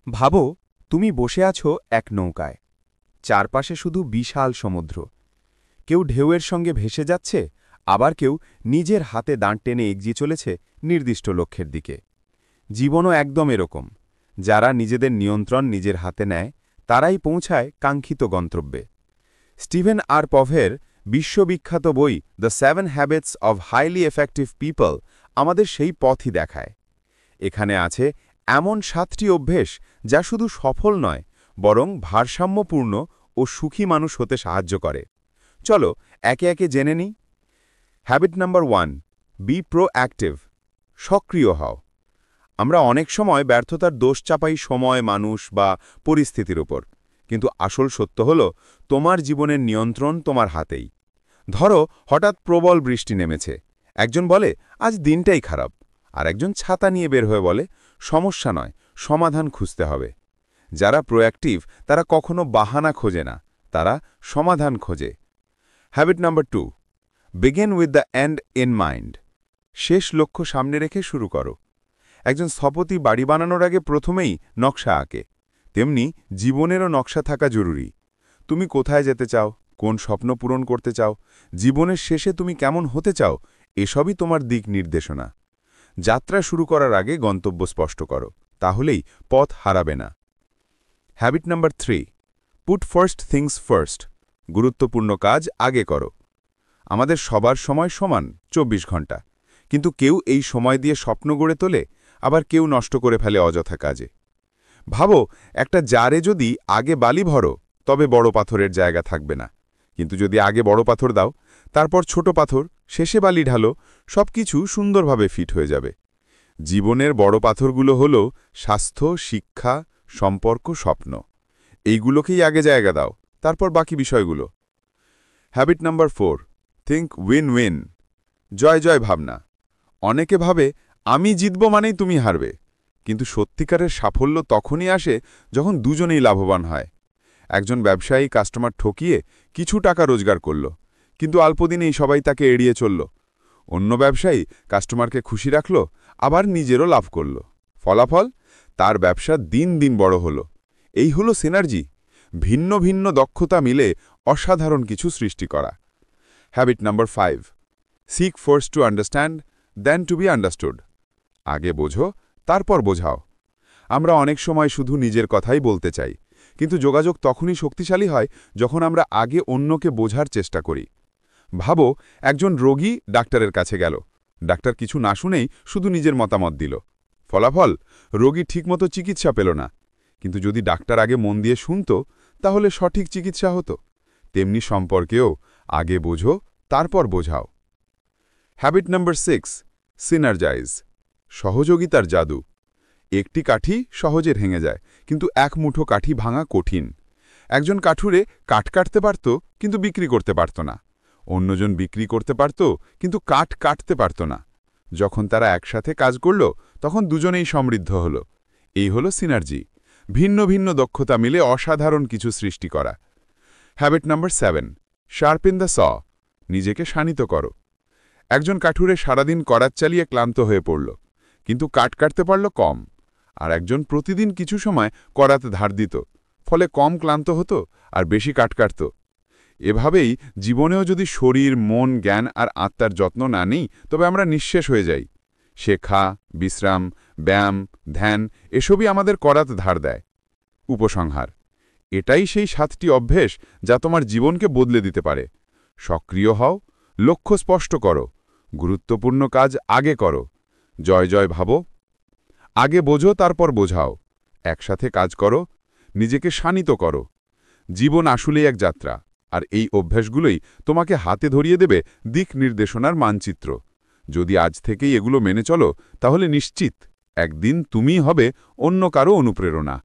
ভাবো, তুমি বসে আছো এক নৌকায়। চারপাশে শুধু বিশাল সমুদ্র। কেউ ঢেউয়ের সঙ্গে ভেসে যাচ্ছে, আবার কেউ নিজের হাতে দাঁড় টেনে এগিয়ে চলেছে নির্দিষ্ট লক্ষ্যের দিকে। জীবনও একদম এরকম। যারা নিজেদের নিয়ন্ত্রণ নিজের হাতে নেয়, তারাই পৌঁছায় কাঙ্ক্ষিত গন্তব্যে। স্টিভেন আর পভের বিশ্ববিখ্যাত বই the 7 habits of highly effective people আমাদের সেই পথই দেখায়। এখানে আছে এমন 7টি অভ্যেস যা শুধু সফল নয়, বরং ভারসাম্যপূর্ণ ও সুখী মানুষ হতে সাহায্য করে। চলো একে একে জেনে নিই। Habit number 1, be proactive. সক্রিয় হও। আমরা অনেক সময় ব্যর্থতার দোষ চাপাই সময়, মানুষ বা পরিস্থিতির উপর, কিন্তু আসল সত্য হল তোমার জীবনের নিয়ন্ত্রণ তোমার হাতেই। ধরো, হঠাৎ প্রবল বৃষ্টি নেমেছে। একজন বলে আজ দিনটাই খারাপ, আর একজন ছাতা নিয়ে বের হয়ে বলে সমস্যা নয়, সমাধান খুঁজতে হবে। যারা প্রোঅ্যাক্টিভ তারা কখনো বাহানা খোঁজে না, তারা সমাধান খোঁজে। Habit number 2, begin with the end in mind. শেষ লক্ষ্য সামনে রেখে শুরু করো। একজন স্থপতি বাড়ি বানানোর আগে প্রথমেই নকশা আঁকে, তেমনি জীবনেরও নকশা থাকা জরুরি। তুমি কোথায় যেতে চাও, কোন স্বপ্ন পূরণ করতে চাও, জীবনের শেষে তুমি কেমন হতে চাও, এসবই তোমার দিক নির্দেশনা। যাত্রা শুরু করার আগে গন্তব্য স্পষ্ট করো, তাহলেই পথ হারাবে না। Habit number 3, put first things first. গুরুত্বপূর্ণ কাজ আগে করো। আমাদের সবার সময় সমান 24 ঘন্টা, কিন্তু কেউ এই সময় দিয়ে স্বপ্ন গড়ে তোলে, আবার কেউ নষ্ট করে ফেলে অযথা কাজে। ভাবো, একটা জারে যদি আগে বালি ভরো, তবে বড় পাথরের জায়গা থাকবে না, কিন্তু যদি আগে বড় পাথর দাও, তারপর ছোট পাথর, শেষে বালি ঢালো, সবকিছু সুন্দরভাবে ফিট হয়ে যাবে। জীবনের বড় পাথরগুলো হল স্বাস্থ্য, শিক্ষা, সম্পর্ক, স্বপ্ন। এইগুলোকেই আগে জায়গা দাও, তারপর বাকি বিষয়গুলো। Habit number 4, think win win. জয় জয় ভাবনা। অনেকে ভাবে আমি জিতব মানেই তুমি হারবে, কিন্তু সত্যিকারের সাফল্য তখনই আসে যখন দুজনেই লাভবান হয়। একজন ব্যবসায়ী কাস্টমার ঠকিয়ে কিছু টাকা রোজগার করল, কিন্তু অল্পদিনেই সবাই তাকে এড়িয়ে চলল। অন্য ব্যবসায়ী কাস্টমারকে খুশি রাখল, আবার নিজেরও লাভ করল। ফলাফল, তার ব্যবসা দিন দিন বড় হল। এই হলো সিনার্জি, ভিন্ন ভিন্ন দক্ষতা মিলে অসাধারণ কিছু সৃষ্টি করা। Habit number 5, seek first to understand then to be understood. আগে বোঝো, তারপর বোঝাও। আমরা অনেক সময় শুধু নিজের কথাই বলতে চাই, কিন্তু যোগাযোগ তখনই শক্তিশালী হয় যখন আমরা আগে অন্যকে বোঝার চেষ্টা করি। ভাবো, একজন রোগী ডাক্তারের কাছে গেল, ডাক্তার কিছু না শুনেই শুধু নিজের মতামত দিল। ফলাফল, রোগী ঠিকমতো চিকিৎসা পেল না। কিন্তু যদি ডাক্তার আগে মন দিয়ে শুনত, তাহলে সঠিক চিকিৎসা হতো। তেমনি সম্পর্কেও আগে বোঝো, তারপর বোঝাও। Habit number 6, সিনার্জাইজ। সহযোগিতার জাদু। একটি কাঠি সহজে ভেঙে যায়, কিন্তু এক মুঠো কাঠি ভাঙা কঠিন। একজন কাঠুরে কাঠ কাটতে পারত, কিন্তু বিক্রি করতে পারত না। অন্যজন বিক্রি করতে পারত, কিন্তু কাঠ কাটতে পারত না। যখন তারা একসাথে কাজ করল, তখন দুজনেই সমৃদ্ধ হল। এই হল সিনার্জি, ভিন্ন ভিন্ন দক্ষতা মিলে অসাধারণ কিছু সৃষ্টি করা। হ্যাবিট নাম্বার 7, শার্পেন দ্য স। নিজেকে শানিত করো। একজন কাঠুরে সারাদিন করাত চালিয়ে ক্লান্ত হয়ে পড়ল, কিন্তু কাঠ কাটতে পারল কম। আর একজন প্রতিদিন কিছু সময় করাত ধার দিত, ফলে কম ক্লান্ত হতো আর বেশি কাঠ কাটত। এভাবেই জীবনেও যদি শরীর, মন, জ্ঞান আর আত্মার যত্ন না নিই, তবে আমরা নিঃশেষ হয়ে যাই। শেখা, বিশ্রাম, ব্যায়াম, ধ্যান এসবই আমাদের করাত ধার দেয়। উপসংহার, এটাই সেই 7টি অভ্যেস যা তোমার জীবনকে বদলে দিতে পারে। সক্রিয় হও, লক্ষ্য স্পষ্ট করো, গুরুত্বপূর্ণ কাজ আগে করো, জয় জয় ভাবো, আগে বোঝো তারপর বোঝাও, একসাথে কাজ করো, নিজেকে শানিত করো। জীবন আসলেই এক যাত্রা, আর এই অভ্যাসগুলোই তোমাকে হাতে ধরিয়ে দেবে দিক নির্দেশনার মানচিত্র। যদি আজ থেকেই এগুলো মেনে চলো, তাহলে নিশ্চিত একদিন তুমিই হবে অন্য কারো অনুপ্রেরণা।